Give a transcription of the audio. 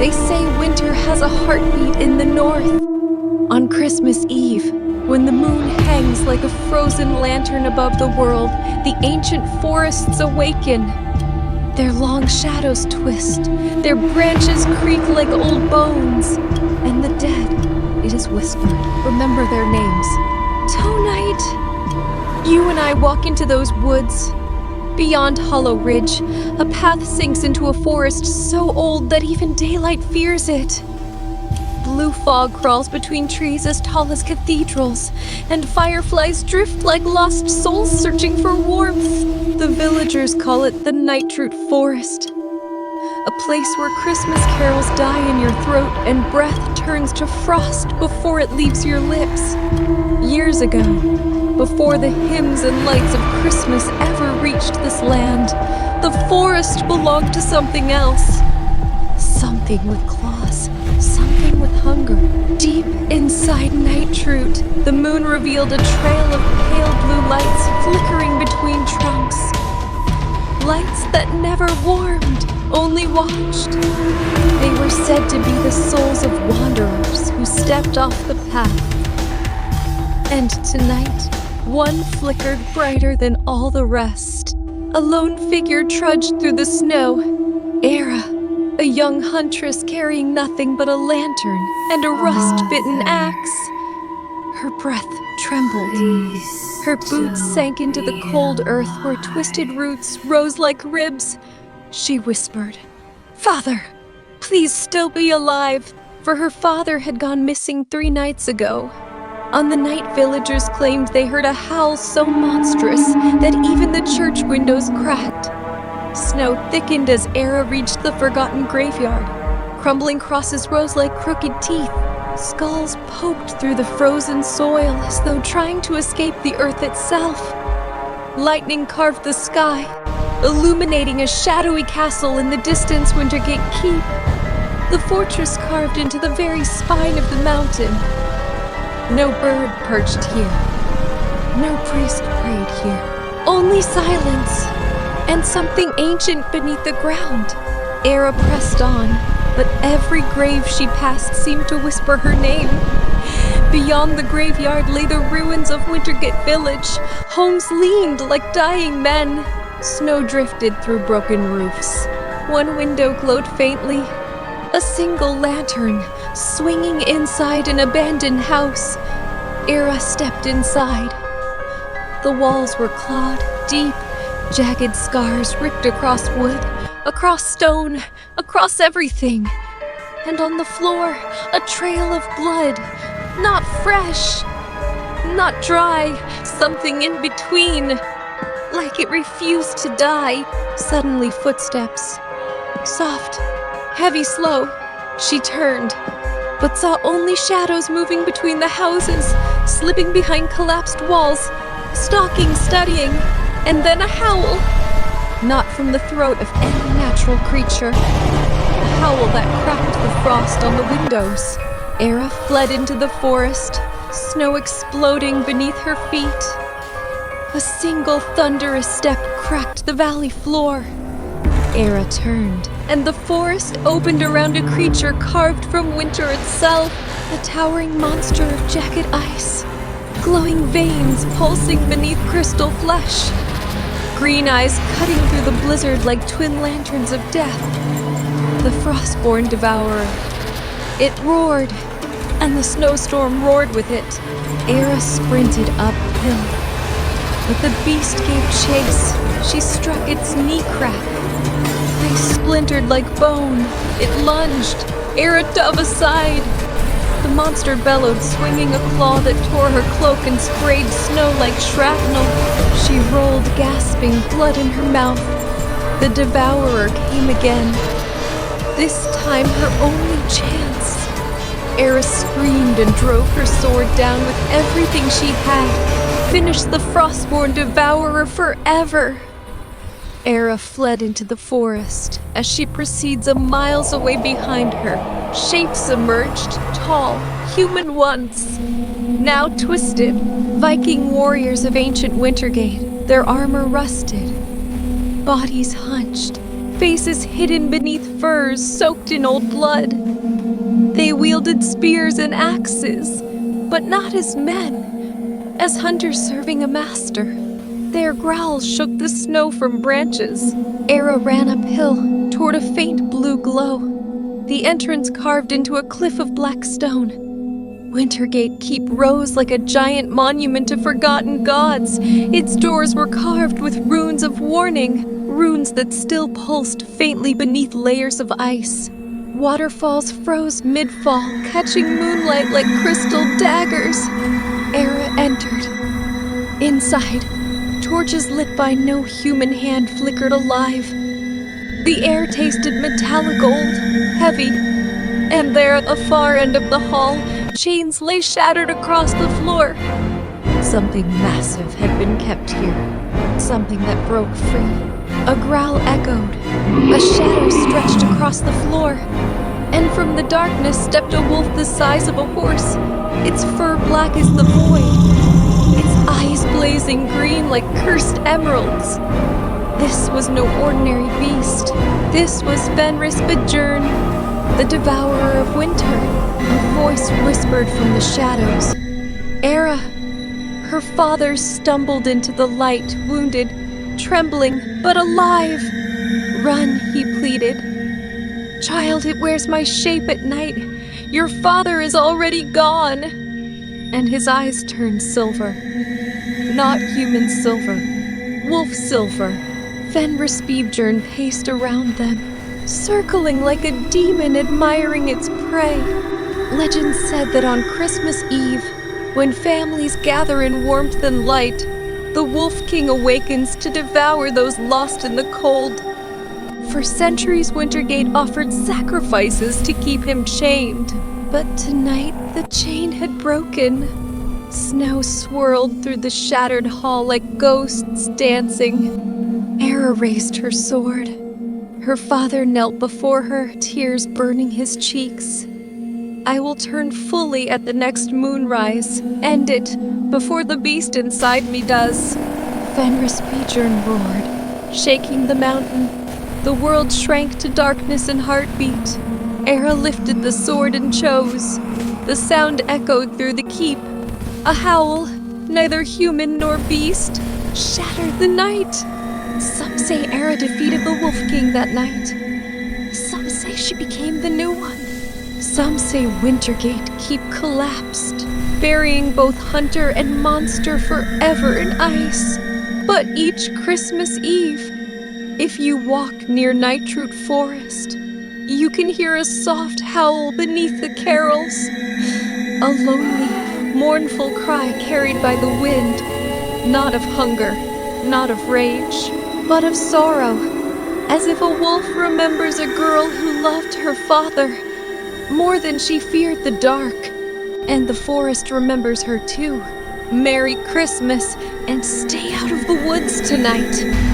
They say winter has a heartbeat in the north. On Christmas Eve, when the moon hangs like a frozen lantern above the world, the ancient forests awaken. Their long shadows twist, their branches creak like old bones, and the dead, it is whispered, remember their names. Tonight, you and I walk into those woods. Beyond Hollow Ridge, a path sinks into a forest so old that even daylight fears it. Blue fog crawls between trees as tall as cathedrals, and fireflies drift like lost souls searching for warmth. The villagers call it the Nightroot Forest, a place where Christmas carols die in your throat and breath turns to frost before it leaves your lips. Years ago, before the hymns and lights of Christmas ever reached this land, the forest belonged to something else. Something with claws, something with hunger. Deep inside Nightroot, the moon revealed a trail of pale blue lights flickering between trunks. Lights that never warmed, only watched. They were said to be the souls of wanderers who stepped off the path. And tonight, one flickered brighter than all the rest. A lone figure trudged through the snow. Era, a young huntress carrying nothing but a lantern and a rust-bitten axe. Her breath trembled. Her boots sank into the cold earth where twisted roots rose like ribs. She whispered, "Father, please still be alive," for her father had gone missing 3 nights ago. On the night, villagers claimed they heard a howl so monstrous that even the church windows cracked. Snow thickened as Era reached the forgotten graveyard. Crumbling crosses rose like crooked teeth. Skulls poked through the frozen soil as though trying to escape the earth itself. Lightning carved the sky, illuminating a shadowy castle in the distance Wintergate Keep. The fortress carved into the very spine of the mountain. No bird perched here. No priest prayed here. Only silence, and something ancient beneath the ground. Era pressed on, but every grave she passed seemed to whisper her name. Beyond the graveyard lay the ruins of Wintergate Village. Homes leaned like dying men. Snow drifted through broken roofs. One window glowed faintly. A single lantern, swinging inside an abandoned house. Era stepped inside. The walls were clawed, deep, jagged scars ripped across wood, across stone, across everything. And on the floor, a trail of blood. Not fresh, not dry, something in between. Like it refused to die. Suddenly, footsteps. Soft, heavy, slow. She turned, but saw only shadows moving between the houses, slipping behind collapsed walls, stalking, studying, and then a howl. Not from the throat of any natural creature. A howl that cracked the frost on the windows. Era fled into the forest, snow exploding beneath her feet. A single thunderous step cracked the valley floor. Era turned, and the forest opened around a creature carved from winter itself, a towering monster of jagged ice, glowing veins pulsing beneath crystal flesh, green eyes cutting through the blizzard like twin lanterns of death. The Frostborn Devourer. It roared, and the snowstorm roared with it. Era sprinted uphill, but the beast gave chase. She struck its knee crack. They splintered like bone. It lunged. Era dove aside. The monster bellowed, swinging a claw that tore her cloak and sprayed snow like shrapnel. She rolled, gasping, blood in her mouth. The Devourer came again. This time, her only chance. Era screamed and drove her sword down with everything she had. Finished the Frostborn Devourer forever. Era fled into the forest. As she proceeds, a miles away behind her, shapes emerged, tall, human once, now twisted. Viking warriors of ancient Wintergate, their armor rusted, bodies hunched, faces hidden beneath furs soaked in old blood. They wielded spears and axes, but not as men, as hunters serving a master. Their growls shook the snow from branches. Era ran uphill toward a faint blue glow, the entrance carved into a cliff of black stone. Wintergate Keep rose like a giant monument of forgotten gods. Its doors were carved with runes of warning, runes that still pulsed faintly beneath layers of ice. Waterfalls froze mid-fall, catching moonlight like crystal daggers. Era entered. Inside, torches lit by no human hand flickered alive. The air tasted metallic old, heavy, and there at the far end of the hall, chains lay shattered across the floor. Something massive had been kept here, something that broke free. A growl echoed, a shadow stretched across the floor, and from the darkness stepped a wolf the size of a horse, its fur black as the void, its eyes blazing green like cursed emeralds. This was no ordinary beast. This was Fenris Bajern, the devourer of winter. A voice whispered from the shadows. Era. Her father stumbled into the light, wounded, trembling, but alive. Run, he pleaded. Child, it wears my shape at night. Your father is already gone. And his eyes turned silver. Not human silver, wolf silver. Fenris Bajern paced around them, circling like a demon admiring its prey. Legend said that on Christmas Eve, when families gather in warmth and light, the Wolf King awakens to devour those lost in the cold. For centuries, Wintergate offered sacrifices to keep him chained. But tonight, the chain had broken. Snow swirled through the shattered hall like ghosts dancing. Era raised her sword. Her father knelt before her, tears burning his cheeks. I will turn fully at the next moonrise, end it before the beast inside me does. Fenris Bajern roared, shaking the mountain. The world shrank to darkness and heartbeat. Era lifted the sword and chose. The sound echoed through the keep. A howl, neither human nor beast, shattered the night. Some say Era defeated the Wolf King that night. Some say she became the new one. Some say Wintergate Keep collapsed, burying both hunter and monster forever in ice. But each Christmas Eve, if you walk near Nightroot Forest, you can hear a soft howl beneath the carols. A lonely, mournful cry carried by the wind, not of hunger, not of rage, but of sorrow, as if a wolf remembers a girl who loved her father more than she feared the dark, and the forest remembers her too. Merry Christmas, and stay out of the woods tonight.